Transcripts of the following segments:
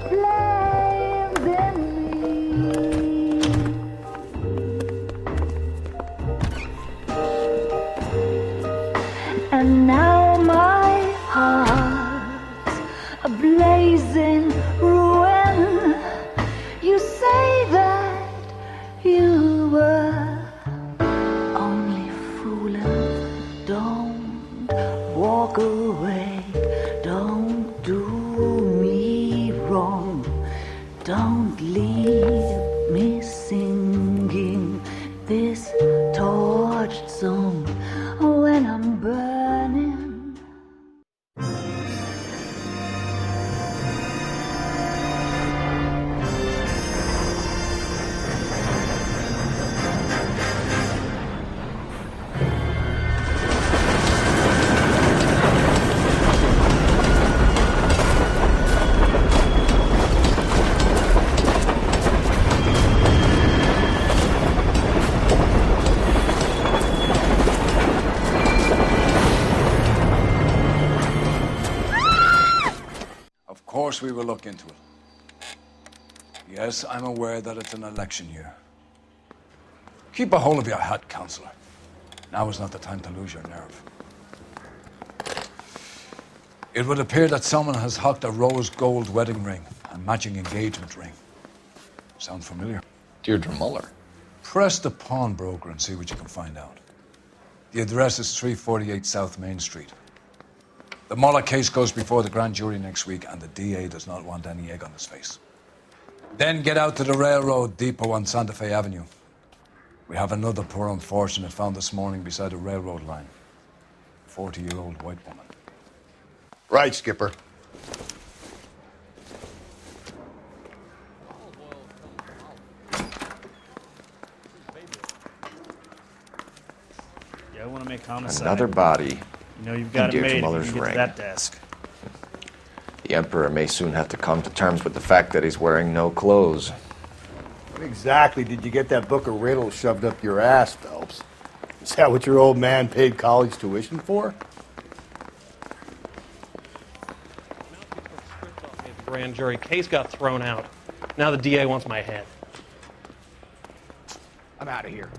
flames in me. And now my heart's a blazing ruin. You say that you were only fooling. Don't walk away. Don't do me wrong. Don't leave me singing this torched song when I'm burning. Of course we will look into it. Yes, I'm aware that it's an election year. Keep a hold of your hat, Counselor. Now is not the time to lose your nerve. It would appear that someone has hocked a rose gold wedding ring and matching engagement ring. Sound familiar? Deirdre Muller. Press the pawnbroker and see what you can find out. The address is 348 South Main Street. The Muller case goes before the grand jury next week, and the DA does not want any egg on his face. Then get out to the railroad depot on Santa Fe Avenue. We have another poor unfortunate found this morning beside a railroad line. 40-year-old white woman. Right, Skipper. Yeah, I want to make homicide. Another body. You know you've got it Deirdre made if Muller's you get to ring. that desk. The Emperor may soon have to come to terms with the fact that he's wearing no clothes. What exactly did you get that book of riddles shoved up your ass, Phelps? Is that what your old man paid college tuition for? The grand jury case got thrown out. Now the DA wants my head. I'm out of here.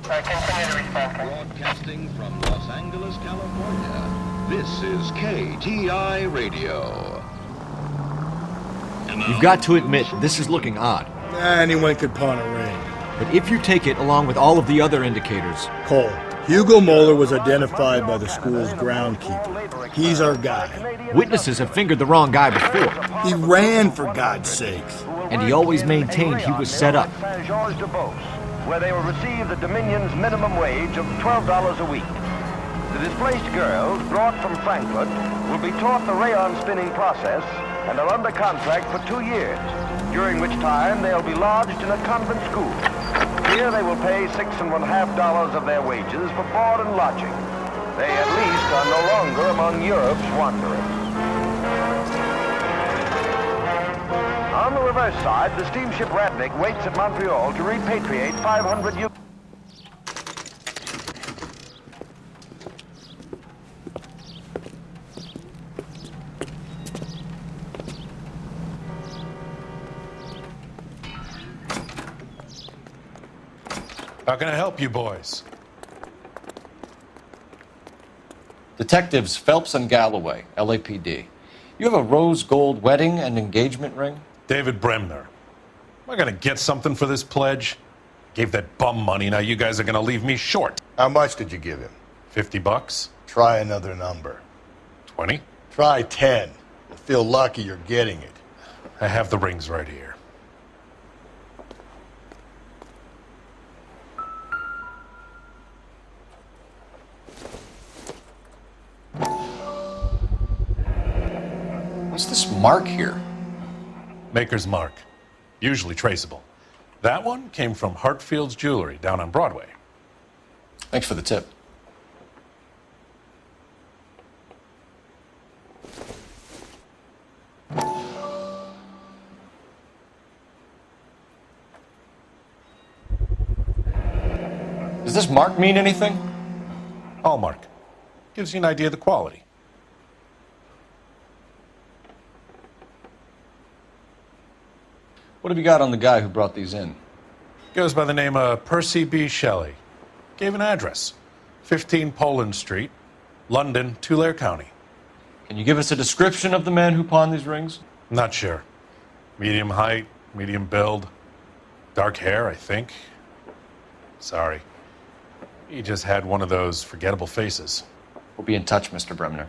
Broadcasting from Los Angeles, California, this is KTI Radio. You've got to admit, this is looking odd. Anyone could pawn a ring. But if you take it along with all of the other indicators... Cole, Hugo Moeller was identified by the school's groundkeeper. He's our guy. Witnesses have fingered the wrong guy before. He ran, for God's sakes. And he always maintained he was set up. Where they will receive the Dominion's minimum wage of $12 a week. The displaced girls, brought from Frankfurt, will be taught the rayon spinning process and are under contract for 2 years, during which time they'll be lodged in a convent school. Here they will pay $6.50 of their wages for board and lodging. They at least are no longer among Europe's wanderers. On the reverse side, the steamship Radnick waits at Montreal to repatriate 500 U. How can I help you boys? Detectives Phelps and Galloway, LAPD. You have a rose gold wedding and engagement ring? David Bremner. Am I gonna get something for this pledge? Gave that bum money, now you guys are gonna leave me short. How much did you give him? $50? Try another number. 20? Try 10. You'll feel lucky you're getting it. I have the rings right here. What's this mark here? Maker's mark. Usually traceable. That one came from Hartfield's Jewelry down on Broadway. Thanks for the tip. Does this mark mean anything? Hallmark. Gives you an idea of the quality. What have you got on the guy who brought these in? Goes by the name of Percy B. Shelley. Gave an address. 15 Poland Street, London, Tulare County. Can you give us a description of the man who pawned these rings? Not sure. Medium height, medium build. Dark hair, I think. Sorry. He just had one of those forgettable faces. We'll be in touch, Mr. Bremner.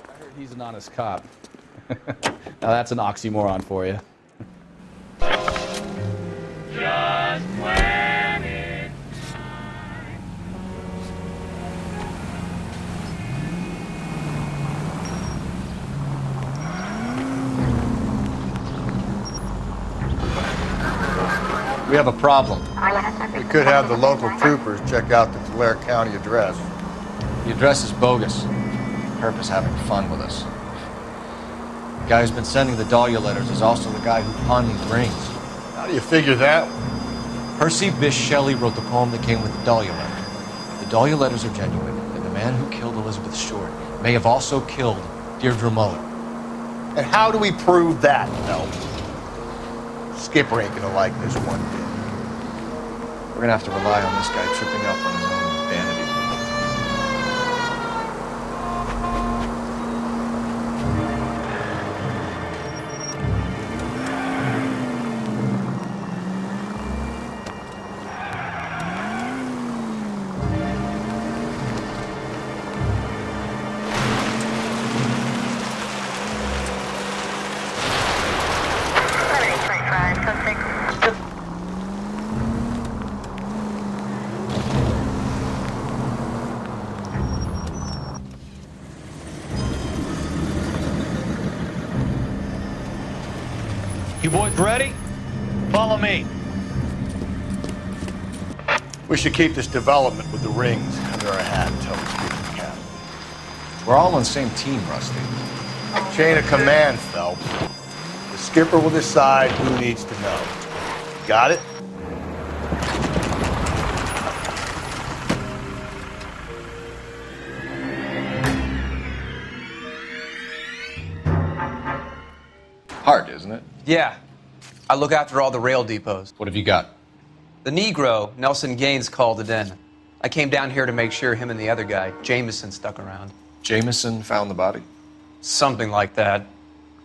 I heard he's an honest cop. Now that's an oxymoron for you. Just when it's We have a problem. We could have the local troopers check out the Tulare County address. The address is bogus. Herb is having fun with us. The guy who's been sending the Dahlia letters is also the guy who pawned these rings. How do you figure that? Percy Bysshe Shelley wrote the poem that came with the Dahlia letter. If the Dahlia letters are genuine, then the man who killed Elizabeth Short may have also killed Deirdre Muller. And how do we prove that, Phelps? Skipper ain't gonna like this one bit. We're gonna have to rely on this guy tripping up on his own vanity. You boys ready? Follow me. We should keep this development with the rings under our hat until we speak to the captain. We're all on the same team, Rusty. Chain of command, Phelps. The skipper will decide who needs to know. Got it? Hard, isn't it? Yeah. I look after all the rail depots. What have you got? The Negro, Nelson Gaines, called it in. I came down here to make sure him and the other guy, Jameson, stuck around. Jameson found the body? Something like that.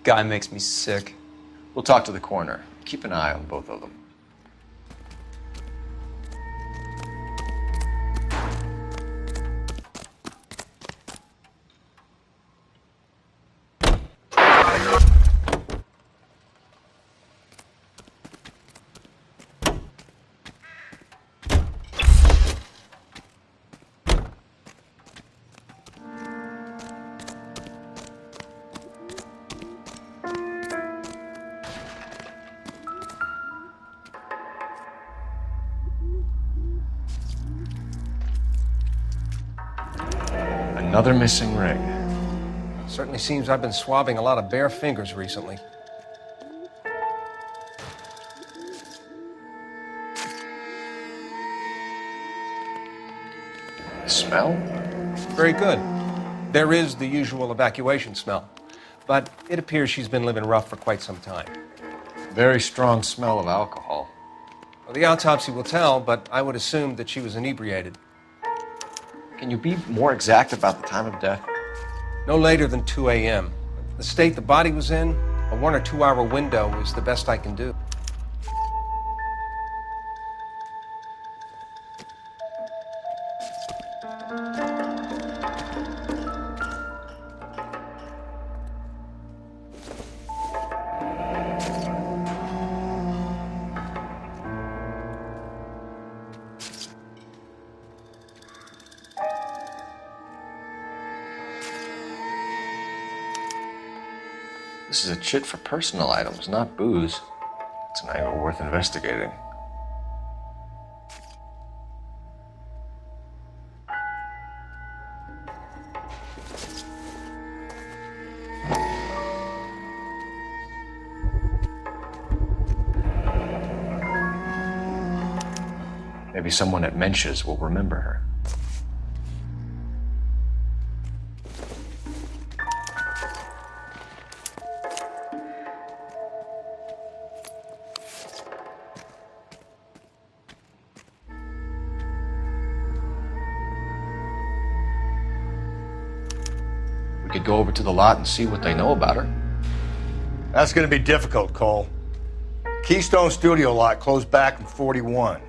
Guy makes me sick. We'll talk to the coroner. Keep an eye on both of them. Another missing ring. Certainly seems I've been swabbing a lot of bare fingers recently. Smell? Very good. There is the usual evacuation smell, but it appears she's been living rough for quite some time. Very strong smell of alcohol. Well, the autopsy will tell, but I would assume that she was inebriated. Can you be more exact about the time of death? No later than 2 a.m. The state the body was in, a 1 or 2 hour window is the best I can do. This is a chit for personal items, not booze. It's an angle worth investigating. Maybe someone at Mensch's will remember her. We could go over to the lot and see what they know about her. That's going to be difficult, Cole. Keystone Studio lot closed back in 41.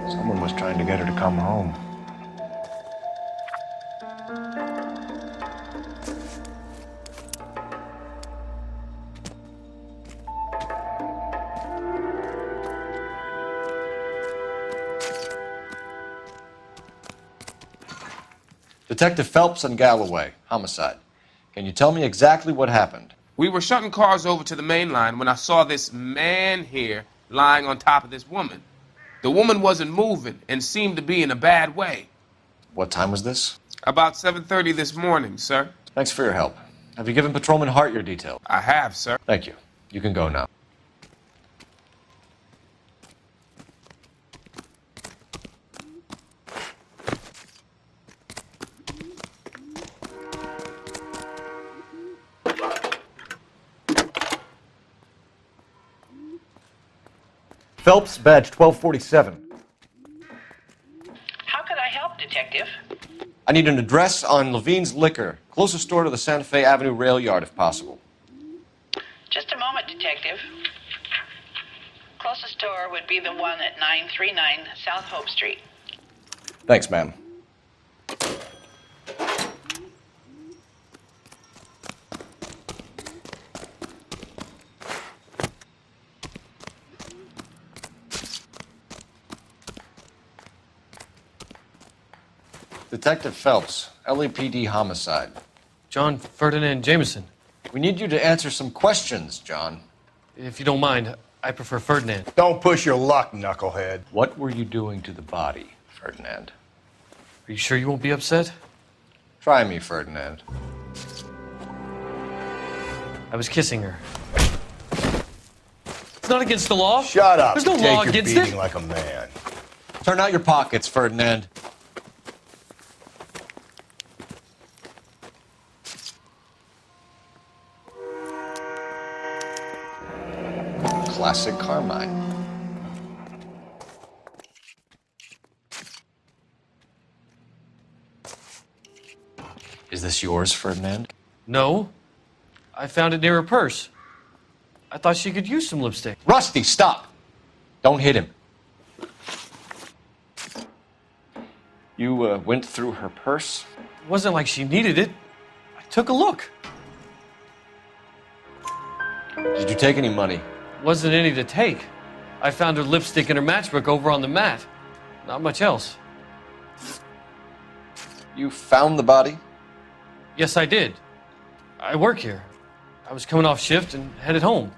Someone was trying to get her to come home. Detective Phelps and Galloway, homicide. Can you tell me exactly what happened? We were shutting cars over to the main line when I saw this man here lying on top of this woman. The woman wasn't moving and seemed to be in a bad way. What time was this? About 7:30 this morning, sir. Thanks for your help. Have you given Patrolman Hart your details? I have, sir. Thank you. You can go now. Phelps, badge 1247. How could I help, Detective? I need an address on Levine's Liquor, closest store to the Santa Fe Avenue rail yard if possible. Just a moment, Detective. Closest store would be the one at 939 South Hope Street. Thanks, ma'am. Detective Phelps, LAPD homicide. John Ferdinand Jameson. We need you to answer some questions, John. If you don't mind, I prefer Ferdinand. Don't push your luck, knucklehead. What were you doing to the body, Ferdinand? Are you sure you won't be upset? Try me, Ferdinand. I was kissing her. It's not against the law. Shut up. There's no Take law your against beating it. like a man. Turn out your pockets, Ferdinand. Classic Carmine. Is this yours, Ferdinand? No. I found it near her purse. I thought she could use some lipstick. Rusty, stop! Don't hit him. You went through her purse? It wasn't like she needed it. I took a look. Did you take any money? Wasn't any to take. I found her lipstick and her matchbook over on the mat. Not much else. You found the body? Yes, I did. I work here. I was coming off shift and headed home.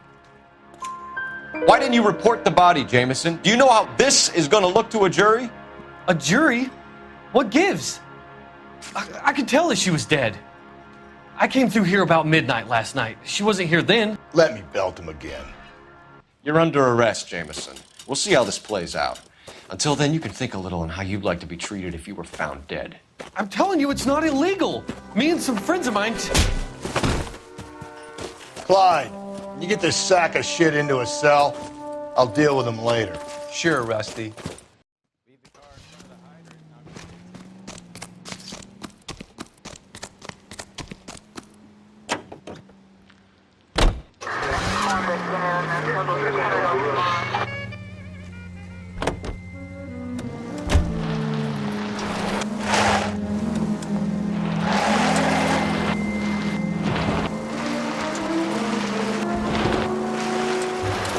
Why didn't you report the body, Jameson? Do you know how this is going to look to a jury? A jury? What gives? I could tell that she was dead. I came through here about midnight last night. She wasn't here then. Let me belt him again. You're under arrest, Jameson. We'll see how this plays out. Until then, you can think a little on how you'd like to be treated if you were found dead. I'm telling you, it's not illegal. Me and some friends of mine... Clyde, you get this sack of shit into a cell. I'll deal with him later. Sure, Rusty.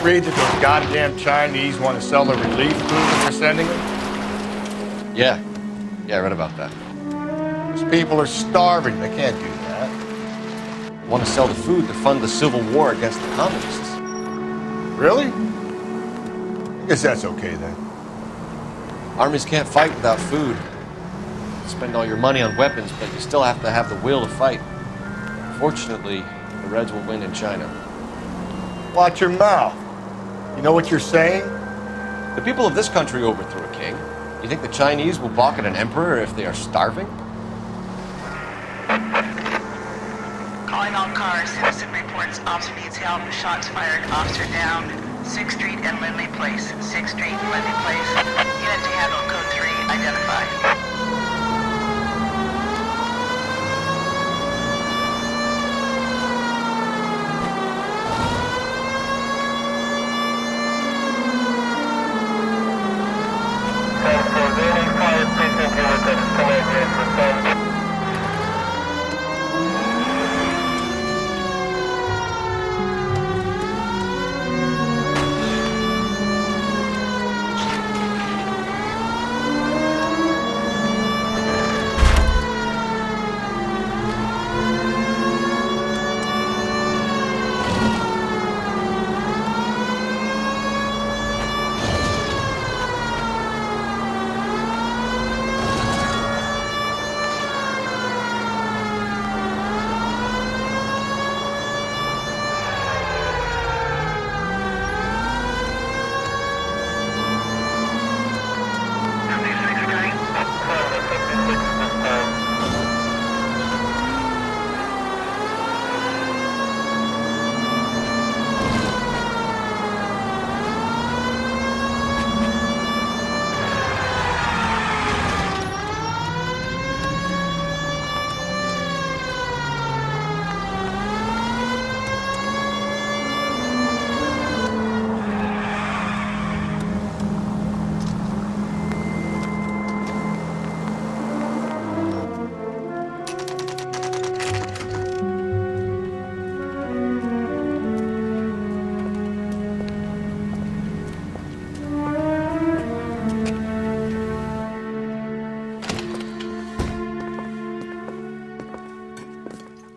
read that those goddamn Chinese want to sell the relief food that they're sending them? Yeah. Yeah, I read about that. Those people are starving. They can't do that. They want to sell the food to fund the civil war against the communists. Really? I guess that's okay then. Armies can't fight without food. You spend all your money on weapons, but you still have to have the will to fight. Fortunately, the Reds will win in China. Watch your mouth. You know what you're saying? The people of this country overthrew a king. You think the Chinese will balk at an emperor if they are starving? Calling all cars. Citizen reports officer needs help. Shots fired. Officer down. 6th Street and Lindley Place. 6th Street, Lindley Place. Unit to handle code 3. Identify.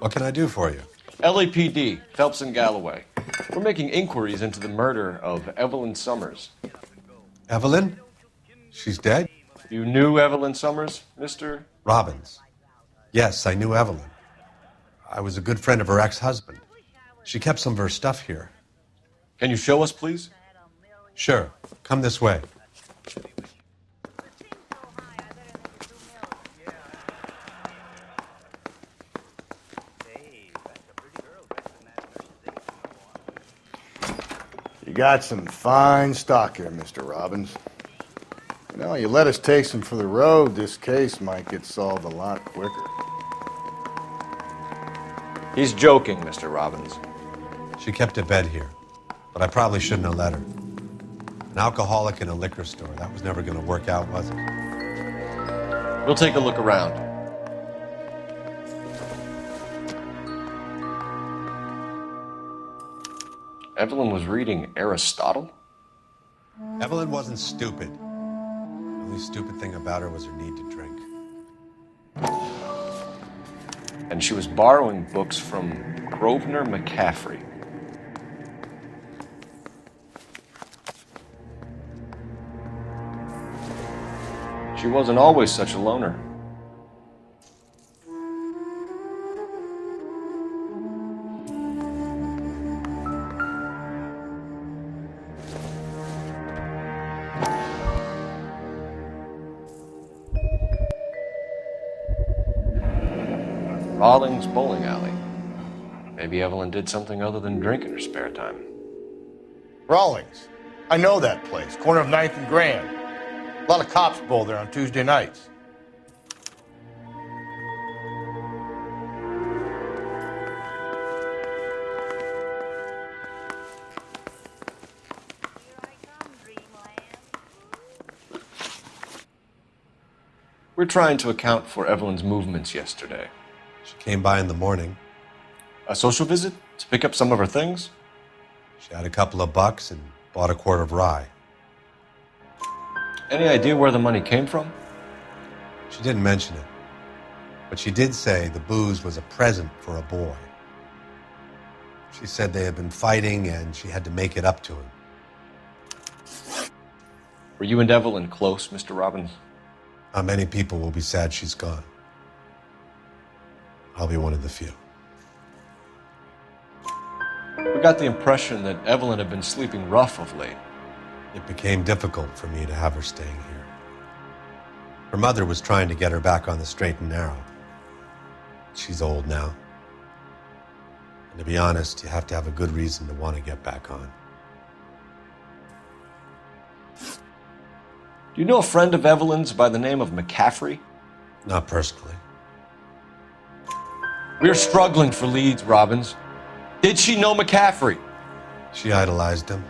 What can I do for you? LAPD, Phelps and Galloway. We're making inquiries into the murder of Evelyn Summers. Evelyn? She's dead? You knew Evelyn Summers, Mr. Robbins. Yes, I knew Evelyn. I was a good friend of her ex-husband. She kept some of her stuff here. Can you show us, please? Sure. Come this way. You got some fine stock here, Mr. Robbins. You know, you let us take some for the road, this case might get solved a lot quicker. He's joking, Mr. Robbins. She kept a bed here, but I probably shouldn't have let her. An alcoholic in a liquor store. That was never going to work out, was it? We'll take a look around. Evelyn was reading Aristotle? Evelyn wasn't stupid. The only stupid thing about her was her need to drink. And she was borrowing books from Grosvenor McCaffrey. She wasn't always such a loner. Rawlings Bowling Alley. Maybe Evelyn did something other than drink in her spare time. Rawlings. I know that place. Corner of 9th and Grand. A lot of cops bowl there on Tuesday nights. We're trying to account for Evelyn's movements yesterday. She came by in the morning. A social visit to pick up some of her things? She had a couple of bucks and bought a quart of rye. Any idea where the money came from? She didn't mention it, but she did say the booze was a present for a boy. She said they had been fighting and she had to make it up to him. Were you and Evelyn close, Mr. Robbins? Many people will be sad she's gone. I'll be one of the few. We got the impression that Evelyn had been sleeping rough of late. It became difficult for me to have her staying here. Her mother was trying to get her back on the straight and narrow. She's old now. And to be honest, you have to have a good reason to want to get back on. Do you know a friend of Evelyn's by the name of McCaffrey? Not personally. We're struggling for leads, Robbins. Did she know McCaffrey? She idolized him.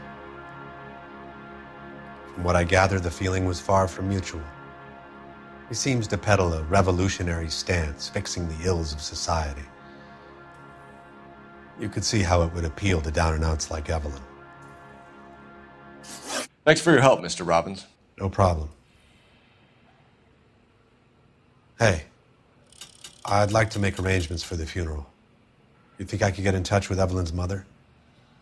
From what I gather, the feeling was far from mutual. He seems to peddle a revolutionary stance, fixing the ills of society. You could see how it would appeal to down-and-outs like Evelyn. Thanks for your help, Mr. Robbins. No problem. Hey, I'd like to make arrangements for the funeral. You think I could get in touch with Evelyn's mother?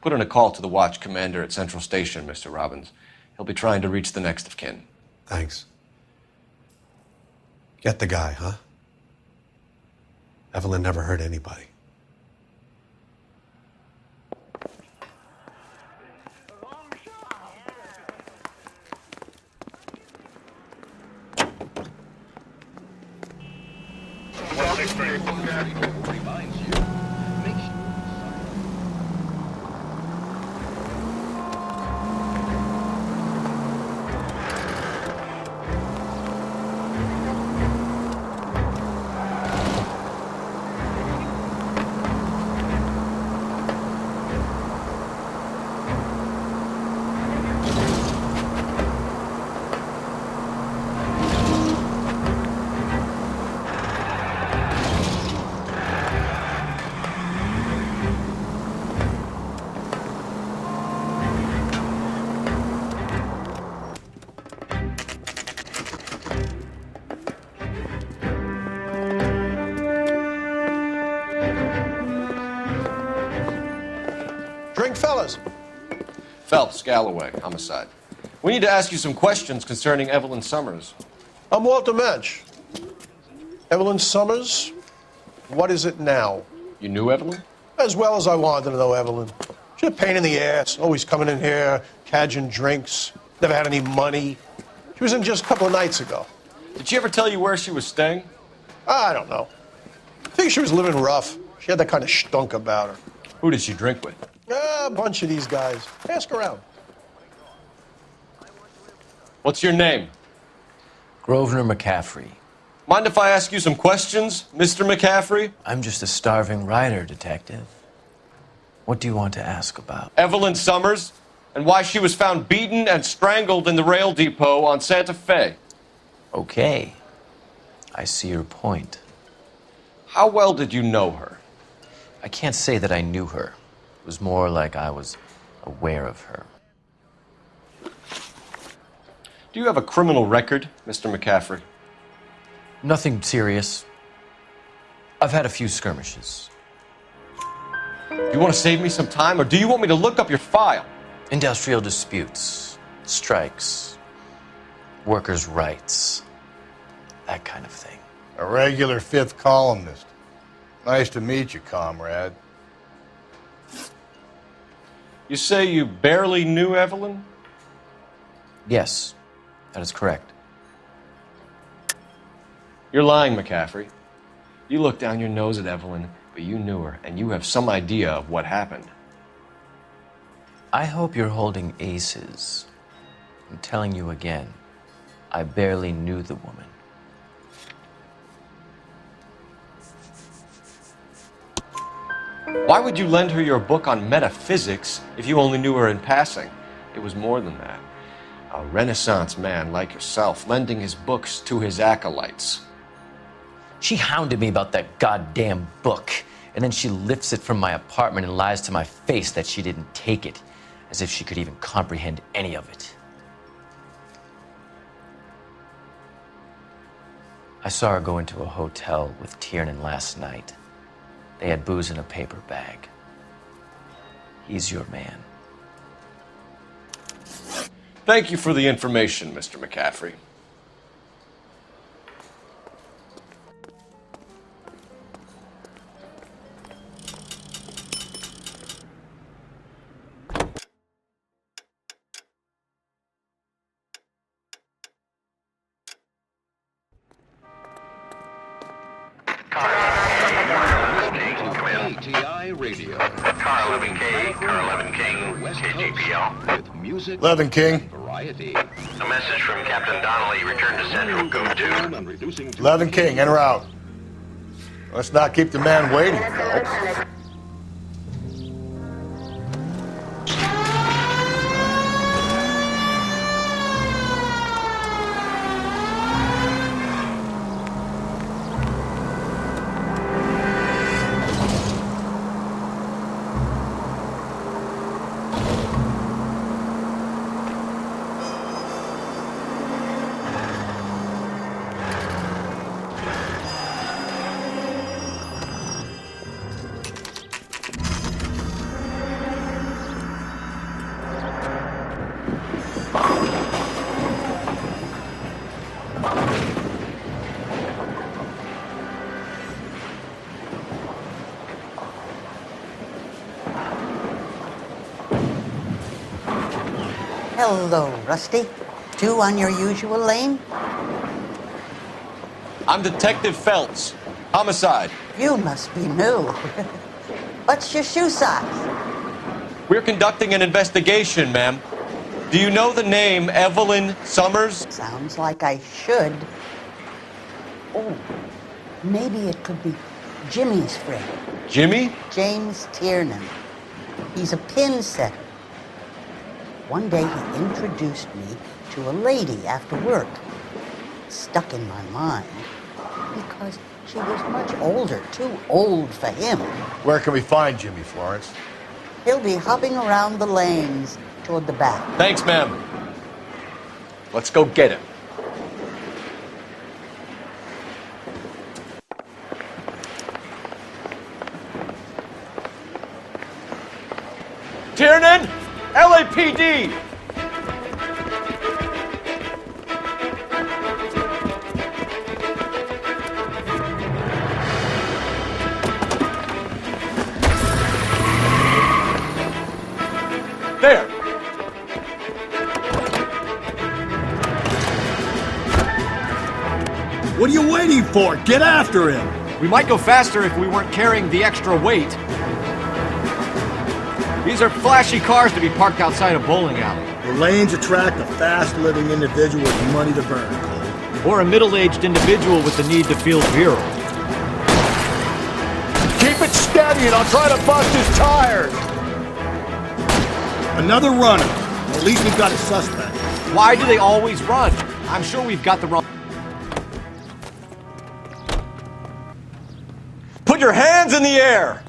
Put in a call to the watch commander at Central Station, Mr. Robbins. He'll be trying to reach the next of kin. Thanks. Get the guy, huh? Evelyn never hurt anybody. Drink, fellas. Phelps, Galloway, homicide. We need to ask you some questions concerning Evelyn Summers. I'm Walter Mensch. Evelyn Summers, what is it now? You knew Evelyn? As well as I wanted to know Evelyn. She's a pain in the ass, always coming in here, cadging drinks, never had any money. She was in just a couple of nights ago. Did she ever tell you where she was staying? I don't know. I think she was living rough. She had that kind of stunk about her. Who did she drink with? A bunch of these guys. Ask around. What's your name? Grosvenor McCaffrey. Mind if I ask you some questions, Mr. McCaffrey? I'm just a starving writer, detective. What do you want to ask about? Evelyn Summers, and why she was found beaten and strangled in the rail depot on Santa Fe. Okay. I see your point. How well did you know her? I can't say that I knew her. It was more like I was aware of her. Do you have a criminal record, Mr. McCaffrey? Nothing serious. I've had a few skirmishes. Do you want to save me some time, or do you want me to look up your file? Industrial disputes, strikes, workers' rights, that kind of thing. A regular fifth columnist. Nice to meet you, comrade. You say you barely knew Evelyn? Yes, that is correct. You're lying, McCaffrey. You looked down your nose at Evelyn, but you knew her, and you have some idea of what happened. I hope you're holding aces. I'm telling you again, I barely knew the woman. Why would you lend her your book on metaphysics if you only knew her in passing? It was more than that. A Renaissance man like yourself lending his books to his acolytes. She hounded me about that goddamn book, and then she lifts it from my apartment and lies to my face that she didn't take it. as if she could even comprehend any of it. I saw her go into a hotel with Tiernan last night. They had booze in a paper bag. He's your man. Thank you for the information, Mr. McCaffrey. KTI Radio. Car 11K, Car 11 King, KGPL. With music 11 King. variety. A message from Captain Donnelly. Return to Central. Go to. And reducing 11 King, en route. Let's not keep the man waiting, Phelps. Hello, Rusty. Two on your usual lane? I'm Detective Phelps. Homicide. You must be new. What's your shoe size? We're conducting an investigation, ma'am. Do you know the name Evelyn Summers? Sounds like I should. Oh, maybe it could be Jimmy's friend. Jimmy? James Tiernan. He's a pin setter. One day he introduced me to a lady after work. It stuck in my mind because she was much older, too old for him. Where can we find Jimmy, Florence? He'll be hopping around the lanes toward the back. Thanks, ma'am. Let's go get him. Tiernan! LAPD! There! What are you waiting for? Get after him! We might go faster if we weren't carrying the extra weight. These are flashy cars to be parked outside a bowling alley. The lanes attract a fast-living individual with money to burn, Cole. Or a middle-aged individual with the need to feel virile. Keep it steady and I'll try to bust his tires! Another runner. At least we've got a suspect. Why do they always run? I'm sure we've got the wrong... Put your hands in the air!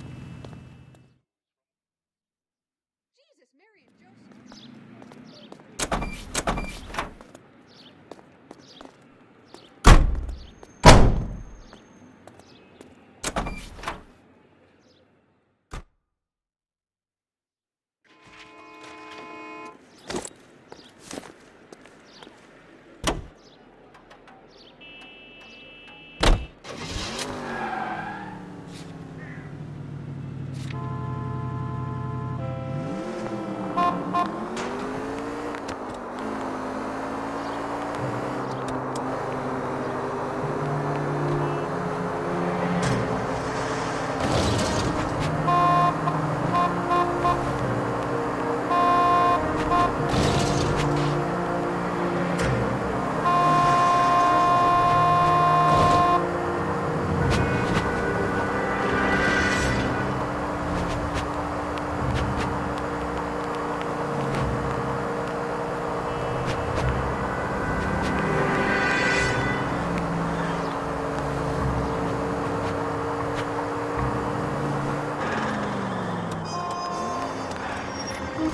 His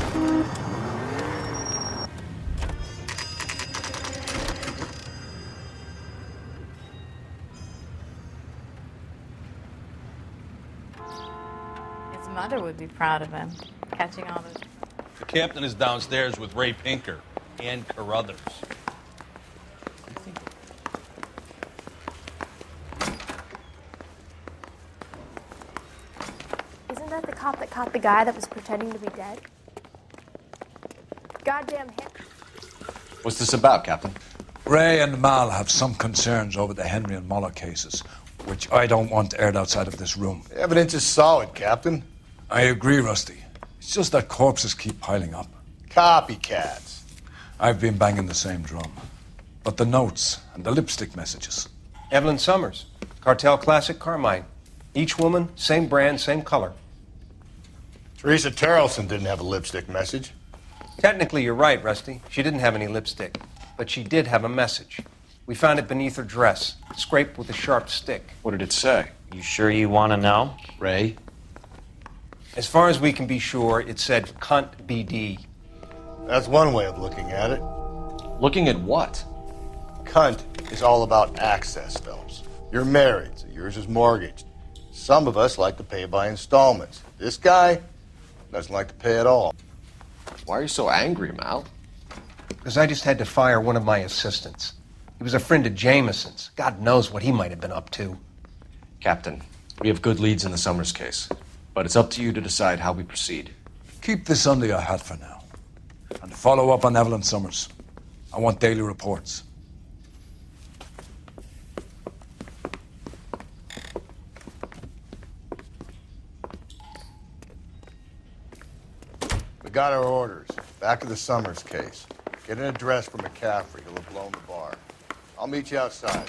mother would be proud of him, catching all those. The captain is downstairs with Ray Pinker and Carruthers. Isn't that the cop that caught the guy that was pretending to be dead? Goddamn him. What's this about, Captain? Ray and Mal have some concerns over the Henry and Muller cases, which I don't want aired outside of this room. The evidence is solid, Captain. I agree, Rusty. It's just that corpses keep piling up. Copycats. I've been banging the same drum. But the notes and the lipstick messages. Evelyn Summers, Cartel Classic Carmine. Each woman, same brand, same color. Teresa Terrelson didn't have a lipstick message. Technically, you're right, Rusty. She didn't have any lipstick. But she did have a message. We found it beneath her dress, scraped with a sharp stick. What did it say? You sure you want to know? Ray? As far as we can be sure, it said cunt BD. That's one way of looking at it. Looking at what? Cunt is all about access, Phelps. You're married, so yours is mortgaged. Some of us like to pay by installments. This guy doesn't like to pay at all. Why are you so angry, Mal? Because I just had to fire one of my assistants. He was a friend of Jameson's. God knows what he might have been up to. Captain, we have good leads in the Summers case, but it's up to you to decide how we proceed. Keep this under your hat for now. And follow up on Evelyn Summers. I want daily reports. We got our orders. Back to the Summers case. Get an address for McCaffrey. He'll have blown the bar. I'll meet you outside.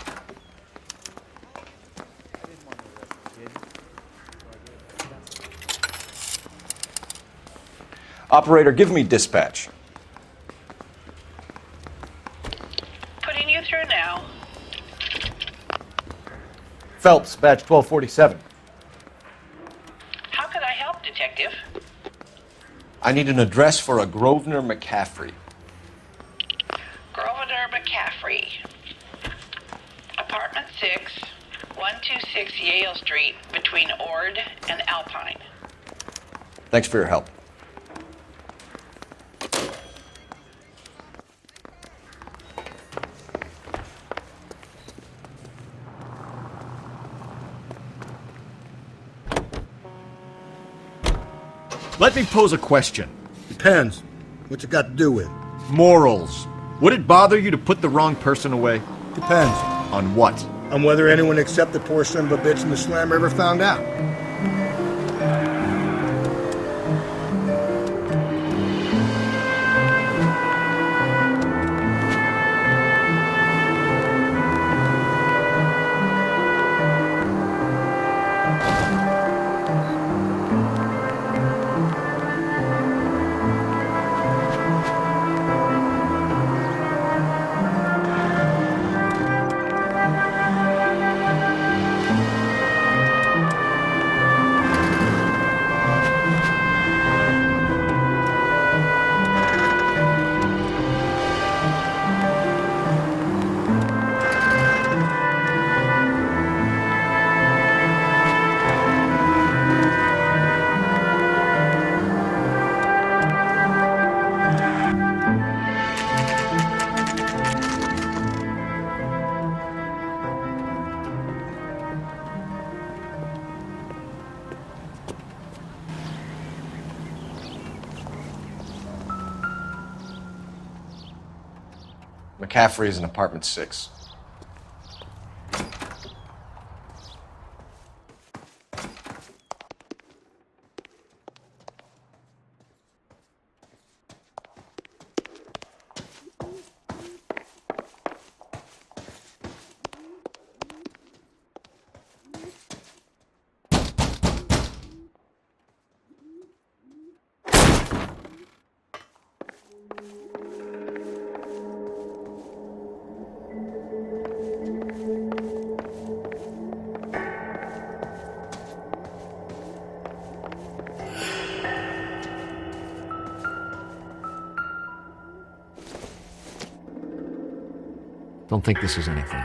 Operator, give me dispatch. Putting you through now. Phelps, badge 1247. How could I help, Detective? I need an address for a Grosvenor McCaffrey. Grosvenor McCaffrey. Apartment 6, 126 Yale Street, between Ord and Alpine. Thanks for your help. Let me pose a question. Depends. What's it got to do with? Morals. Would it bother you to put the wrong person away? Depends. On what? On whether anyone except the poor son of a bitch in the slammer ever found out. McCaffrey is in apartment 6. Don't think this is anything.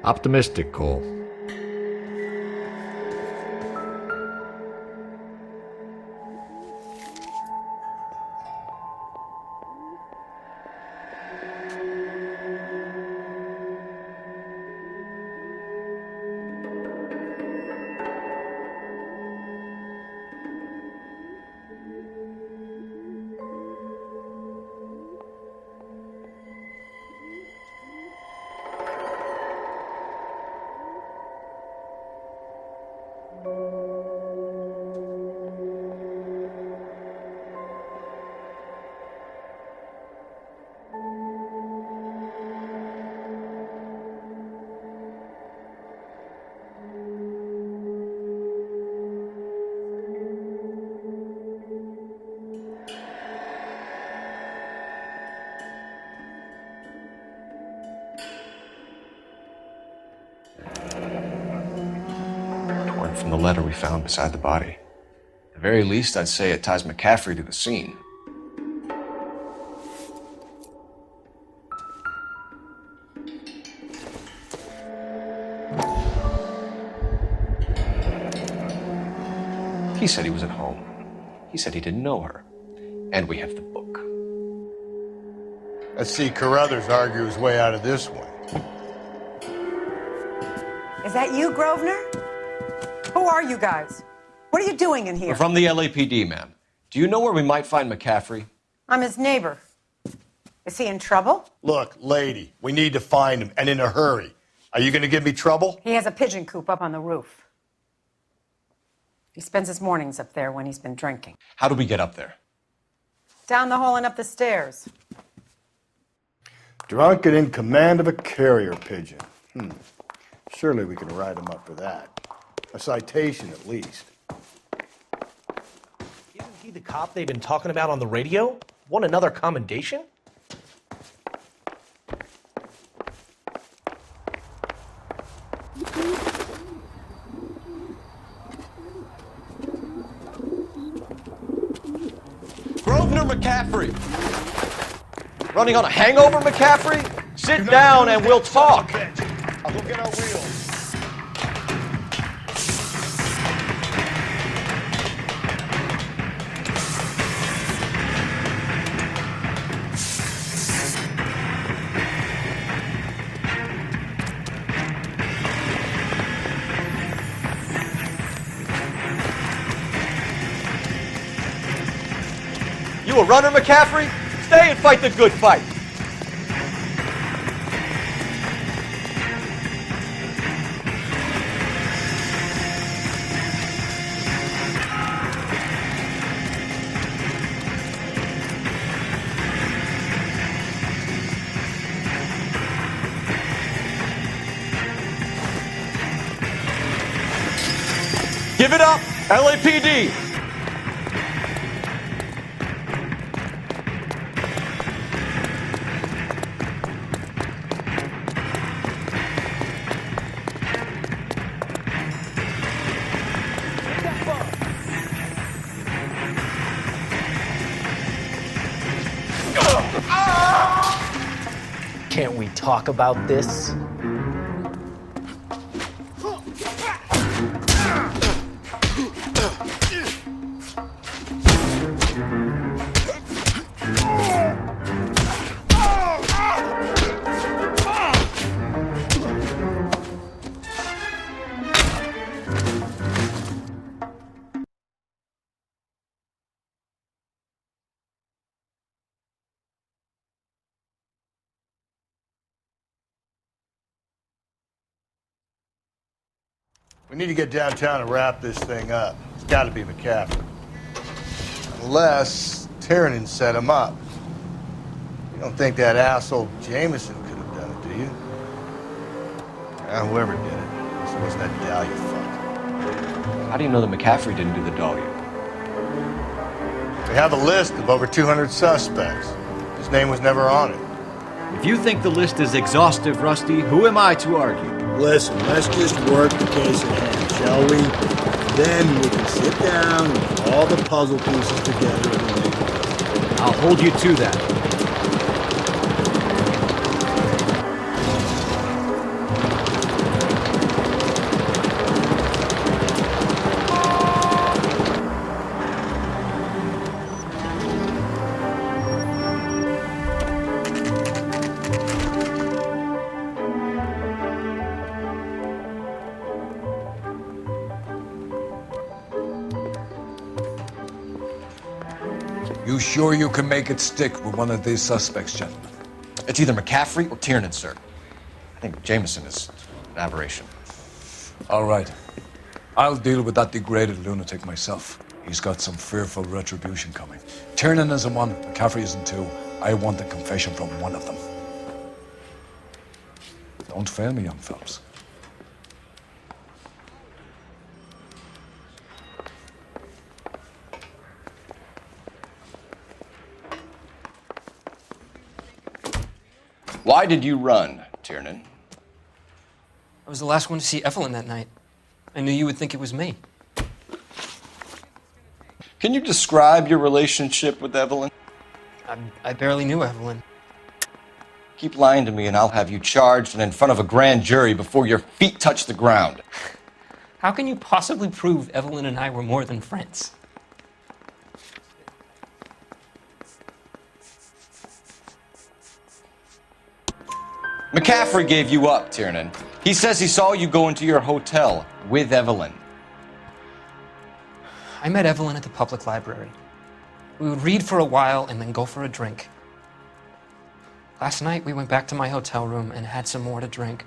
Optimistic, Cole. From the letter we found beside the body. At the very least, I'd say it ties McCaffrey to the scene. He said he was at home. He said he didn't know her. And we have the book. Let's see Carruthers argue his way out of this one. Is that you, Grosvenor? Who are you guys? What are you doing in here? We're from the LAPD, ma'am. Do you know where we might find McCaffrey? I'm his neighbor. Is he in trouble? Look, lady, we need to find him, and in a hurry. Are you going to give me trouble? He has a pigeon coop up on the roof. He spends his mornings up there when he's been drinking. How do we get up there? Down the hall and up the stairs. Drunk and in command of a carrier pigeon. Surely we can write him up for that. A citation, at least. Isn't he the cop they've been talking about on the radio? Want another commendation? Grosvenor McCaffrey! Running on a hangover, McCaffrey? Sit down and we'll talk. I'll go get our wheels. You a runner, McCaffrey? Stay and fight the good fight. Give it up, LAPD! Can't we talk about this? We need to get downtown and wrap this thing up. It's got to be McCaffrey. Unless Tiernan set him up. You don't think that asshole Jameson could have done it, do you? Whoever did it. This wasn't that Dahlia fuck. How do you know that McCaffrey didn't do the Dahlia? We have a list of over 200 suspects. His name was never on it. If you think the list is exhaustive, Rusty, who am I to argue? Listen, let's just work the case at hand, shall we? Then we can sit down and put all the puzzle pieces together and make it. I'll hold you to that. You sure you can make it stick with one of these suspects, gentlemen? It's either McCaffrey or Tiernan, sir. I think Jameson is an aberration. All right. I'll deal with that degraded lunatic myself. He's got some fearful retribution coming. Tiernan isn't one, McCaffrey isn't two. I want a confession from one of them. Don't fail me, young fellas. Why did you run, Tiernan? I was the last one to see Evelyn that night. I knew you would think it was me. Can you describe your relationship with Evelyn? I barely knew Evelyn. Keep lying to me and I'll have you charged and in front of a grand jury before your feet touch the ground. How can you possibly prove Evelyn and I were more than friends? McCaffrey gave you up, Tiernan. He says he saw you go into your hotel with Evelyn. I met Evelyn at the public library. We would read for a while and then go for a drink. Last night, we went back to my hotel room and had some more to drink.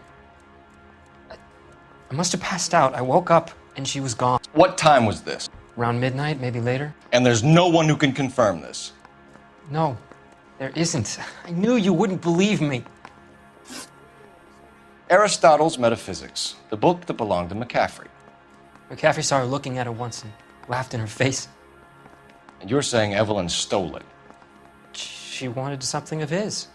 I must have passed out. I woke up and she was gone. What time was this? Around midnight, maybe later. And there's no one who can confirm this? No, there isn't. I knew you wouldn't believe me. Aristotle's Metaphysics, the book that belonged to McCaffrey. McCaffrey saw her looking at her once and laughed in her face. And you're saying Evelyn stole it? She wanted something of his.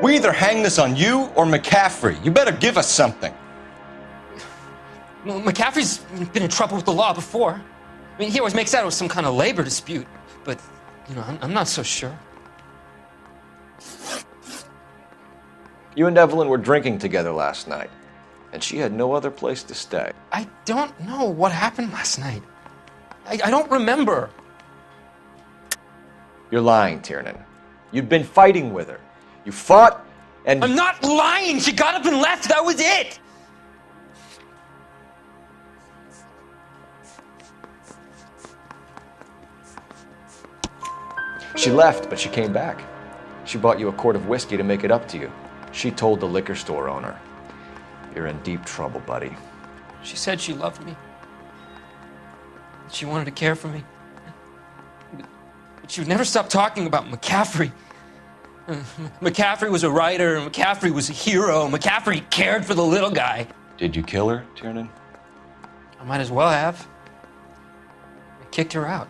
We either hang this on you or McCaffrey. You better give us something. Well, McCaffrey's been in trouble with the law before. I mean, he always makes out it was some kind of labor dispute, but, you know, I'm not so sure. You and Evelyn were drinking together last night, and she had no other place to stay. I don't know what happened last night. I don't remember. You're lying, Tiernan. You'd been fighting with her. You fought, and... I'm not lying! She got up and left, that was it! She left, but she came back. She bought you a quart of whiskey to make it up to you. She told the liquor store owner. You're in deep trouble, buddy. She said she loved me. She wanted to care for me. But she would never stop talking about McCaffrey. McCaffrey was a writer, McCaffrey was a hero, McCaffrey cared for the little guy. Did you kill her, Tiernan? I might as well have. I kicked her out.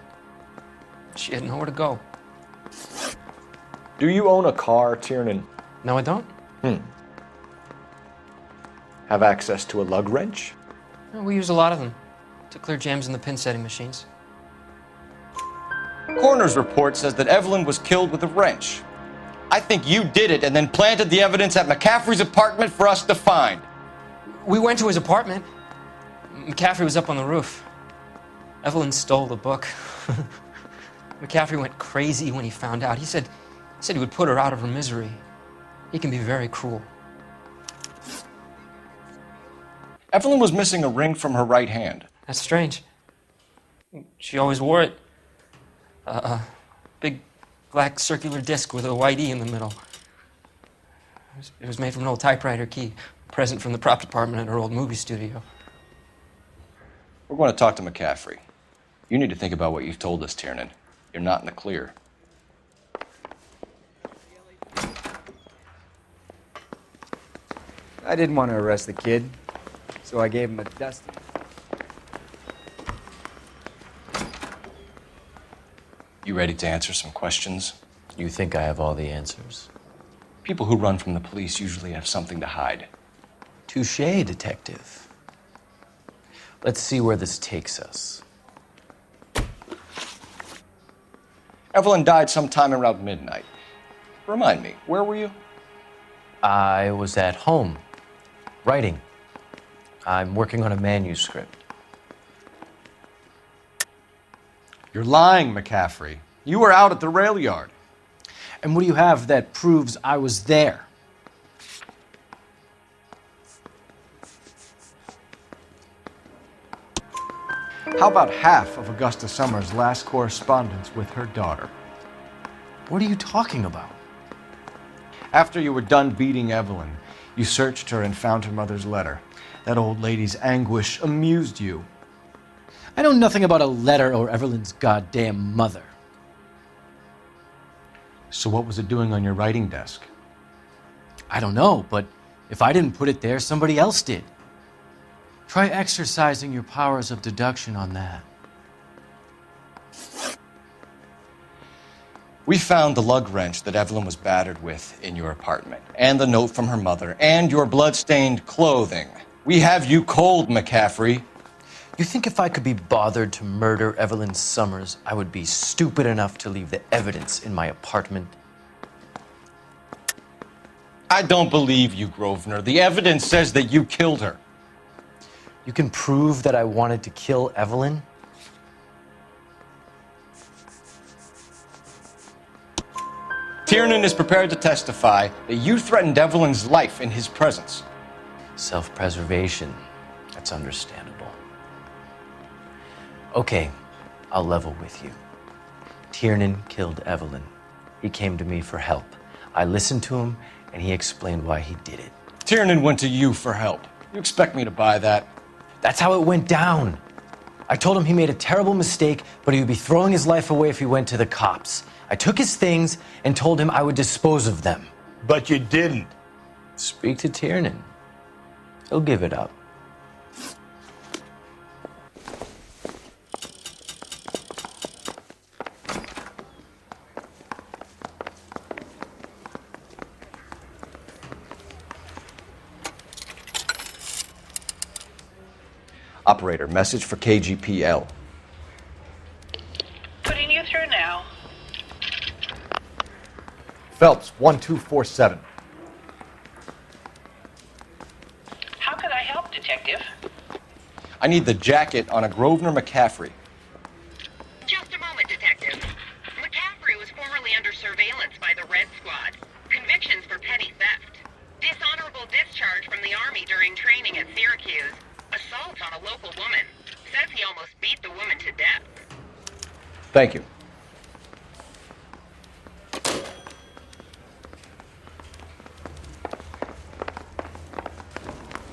She had nowhere to go. Do you own a car, Tiernan? No, I don't. Have access to a lug wrench? No, we use a lot of them to clear jams in the pin setting machines. Coroner's report says that Evelyn was killed with a wrench. I think you did it and then planted the evidence at McCaffrey's apartment for us to find. We went to his apartment. McCaffrey was up on the roof. Evelyn stole the book. McCaffrey went crazy when he found out. He said he would put her out of her misery. He can be very cruel. Evelyn was missing a ring from her right hand. That's strange. She always wore it. A big black circular disc with a white E in the middle. It was made from an old typewriter key, a present from the prop department at her old movie studio. We're going to talk to McCaffrey. You need to think about what you've told us, Tiernan. You're not in the clear. I didn't want to arrest the kid, so I gave him a dusting. You ready to answer some questions? You think I have all the answers? People who run from the police usually have something to hide. Touché, Detective. Let's see where this takes us. Evelyn died sometime around midnight. Remind me, where were you? I was at home, writing. I'm working on a manuscript. You're lying, McCaffrey. You were out at the rail yard. And what do you have that proves I was there? How about half of Augusta Summers' last correspondence with her daughter? What are you talking about? After you were done beating Evelyn, you searched her and found her mother's letter. That old lady's anguish amused you. I know nothing about a letter or Evelyn's goddamn mother. So what was it doing on your writing desk? I don't know, but if I didn't put it there, somebody else did. Try exercising your powers of deduction on that. We found the lug wrench that Evelyn was battered with in your apartment, and the note from her mother, and your blood-stained clothing. We have you cold, McCaffrey. You think if I could be bothered to murder Evelyn Summers, I would be stupid enough to leave the evidence in my apartment? I don't believe you, Grosvenor. The evidence says that you killed her. You can prove that I wanted to kill Evelyn? Tiernan is prepared to testify that you threatened Evelyn's life in his presence. Self-preservation. That's understandable. Okay, I'll level with you. Tiernan killed Evelyn. He came to me for help. I listened to him, and he explained why he did it. Tiernan went to you for help. You expect me to buy that? That's how it went down. I told him he made a terrible mistake, but he would be throwing his life away if he went to the cops. I took his things and told him I would dispose of them. But you didn't. Speak to Tiernan. He'll give it up. Operator, message for KGPL. Putting you through now. Phelps, 1247. How could I help, Detective? I need the jacket on a Grosvenor McCaffrey. Just a moment, Detective. McCaffrey was formerly under surveillance by the Red Squad. Convictions for petty theft. Dishonorable discharge from the Army during training at Syracuse. Assault on a local woman. Says he almost beat the woman to death. Thank you.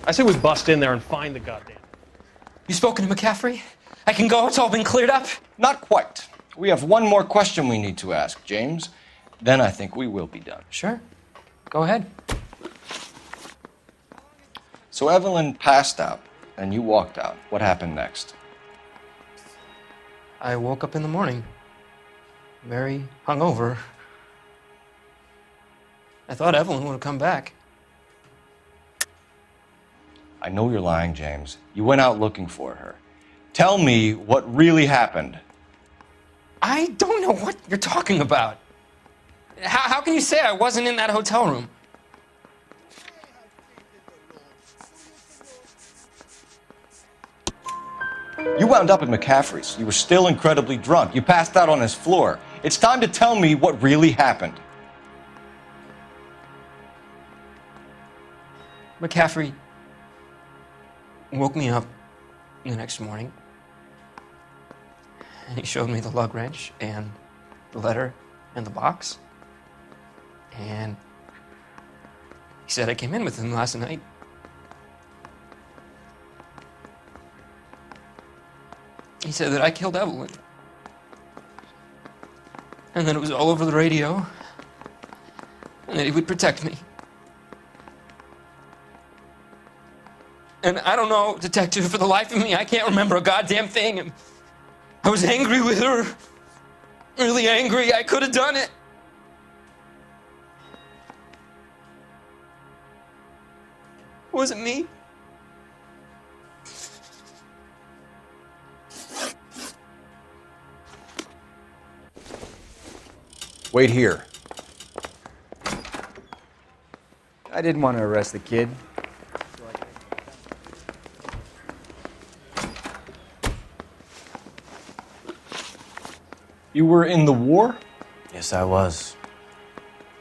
I say we bust in there and find the goddamn. You spoken to McCaffrey? I can go? It's all been cleared up? Not quite. We have one more question we need to ask, James. Then I think we will be done. Sure. Go ahead. So Evelyn passed out, and you walked out. What happened next? I woke up in the morning, very hungover. I thought Evelyn would have come back. I know you're lying, James. You went out looking for her. Tell me what really happened. I don't know what you're talking about. How can you say I wasn't in that hotel room? You wound up at McCaffrey's. You were still incredibly drunk. You passed out on his floor. It's time to tell me what really happened. McCaffrey woke me up the next morning, and he showed me the lug wrench and the letter and the box, and he said I came in with him last night. He said that I killed Evelyn, and that it was all over the radio, and that he would protect me. And I don't know, Detective, for the life of me, I can't remember a goddamn thing. And I was angry with her. Really angry. I could have done it. wasn't me. Wait here. I didn't want to arrest the kid. You were in the war? Yes, I was.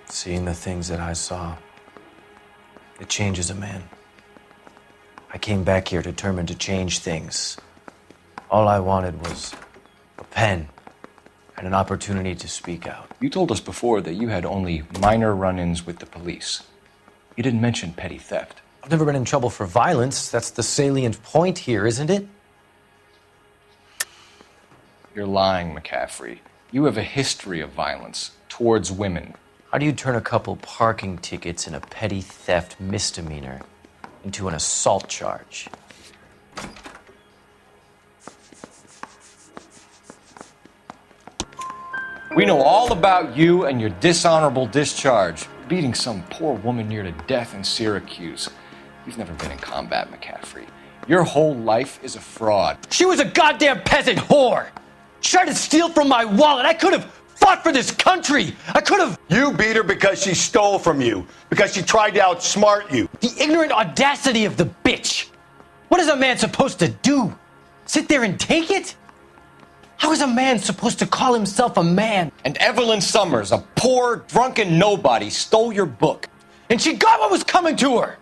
Seeing the things that I saw, it changes a man. I came back here determined to change things. All I wanted was a pen and an opportunity to speak out. You told us before that you had only minor run-ins with the police. You didn't mention petty theft. I've never been in trouble for violence. That's the salient point here, isn't it? You're lying, McCaffrey. You have a history of violence towards women. How do you turn a couple parking tickets and a petty theft misdemeanor into an assault charge? We know all about you and your dishonorable discharge, beating some poor woman near to death in Syracuse. You've never been in combat, McCaffrey. Your whole life is a fraud. She was a goddamn peasant whore! She tried to steal from my wallet. I could have fought for this country. I could have. You beat her because she stole from you, because she tried to outsmart you. The ignorant audacity of the bitch. What is a man supposed to do? Sit there and take it? How is a man supposed to call himself a man? And Evelyn Summers, a poor, drunken nobody, stole your book. And she got what was coming to her.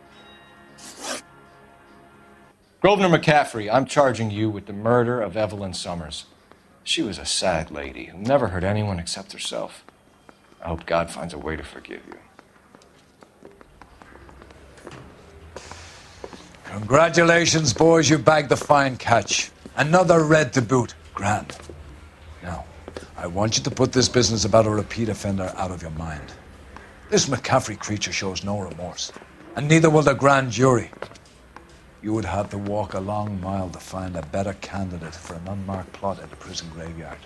Grosvenor McCaffrey, I'm charging you with the murder of Evelyn Summers. She was a sad lady who never hurt anyone except herself. I hope God finds a way to forgive you. Congratulations, boys, you bagged the fine catch. Another red to boot. Grand. Now, I want you to put this business about a repeat offender out of your mind. This McCaffrey creature shows no remorse, and neither will the grand jury. You would have to walk a long mile to find a better candidate for an unmarked plot at the prison graveyard.